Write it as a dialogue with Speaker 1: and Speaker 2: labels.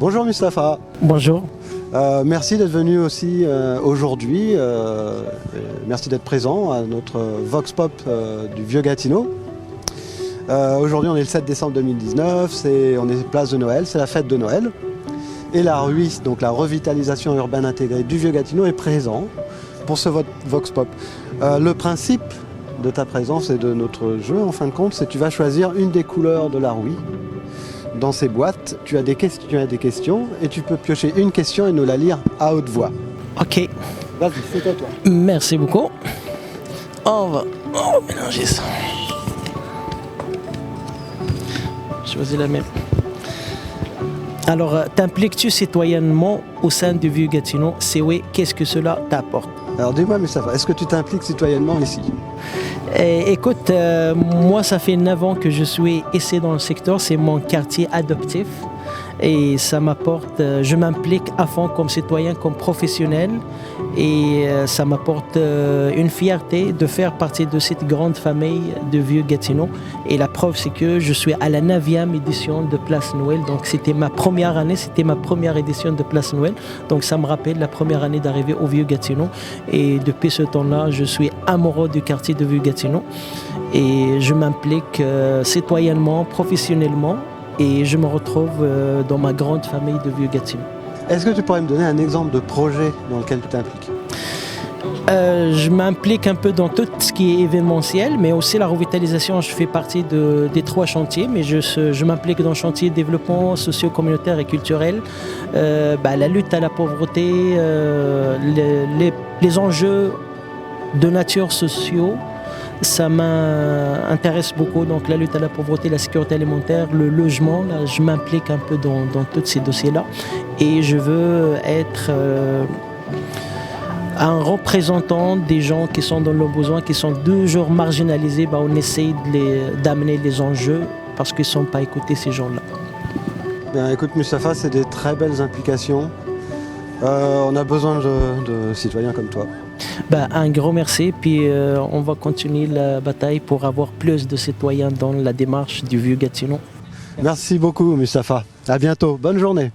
Speaker 1: Bonjour Mustapha.
Speaker 2: Bonjour.
Speaker 1: Merci d'être venu aussi aujourd'hui. Merci d'être présent à notre Vox Pop du Vieux-Gatineau. Aujourd'hui on est le 7 décembre 2019, on est place de Noël, c'est la fête de Noël. Et la RUIS, donc la revitalisation urbaine intégrée du Vieux-Gatineau, est présent pour ce Vox Pop. Le principe de ta présence et de notre jeu, en fin de compte, c'est que tu vas choisir une des couleurs de la RUI. Dans ces boîtes, tu as des questions et tu peux piocher une question et nous la lire à haute voix.
Speaker 2: Ok.
Speaker 1: Vas-y, c'est à toi.
Speaker 2: Merci beaucoup. On va mélanger ça. Choisis la même. Alors, t'impliques-tu citoyennement au sein du Vieux-Gatineau? Si oui, qu'est-ce que cela t'apporte?
Speaker 1: Alors dis-moi Mustapha, est-ce que tu t'impliques citoyennement ici?
Speaker 2: Écoute, moi ça fait 9 ans que je suis ici dans le secteur, c'est mon quartier adoptif et ça m'apporte, je m'implique à fond comme citoyen, comme professionnel et ça m'apporte une fierté de faire partie de cette grande famille de Vieux-Gatineau et la preuve c'est que je suis à la 9e édition de Place Noël, donc c'était ma première année, c'était ma première édition de Place Noël, donc ça me rappelle la première année d'arrivée au Vieux-Gatineau et depuis ce temps-là je suis amoureux du quartier de Vieux-Gatineau et je m'implique citoyennement, professionnellement et je me retrouve dans ma grande famille de Vieux-Gatineau.
Speaker 1: Est-ce que tu pourrais me donner un exemple de projet dans lequel tu t'impliques?
Speaker 2: Je m'implique un peu dans tout ce qui est événementiel, mais aussi la revitalisation, je fais partie des 3 chantiers, mais je m'implique dans le chantier développement socio-communautaire et culturel, la lutte à la pauvreté, les enjeux de nature sociaux, ça m'intéresse beaucoup, donc la lutte à la pauvreté, la sécurité alimentaire, le logement, là, je m'implique un peu dans tous ces dossiers-là et je veux être un représentant des gens qui sont dans le besoin, qui sont toujours marginalisés, on essaye d'amener les enjeux parce qu'ils ne sont pas écoutés ces gens-là.
Speaker 1: Bien, écoute Mustapha, c'est des très belles implications. On a besoin de citoyens comme toi.
Speaker 2: Un gros merci, puis on va continuer la bataille pour avoir plus de citoyens dans la démarche du Vieux-Gatineau.
Speaker 1: Merci beaucoup Mustapha, à bientôt, bonne journée.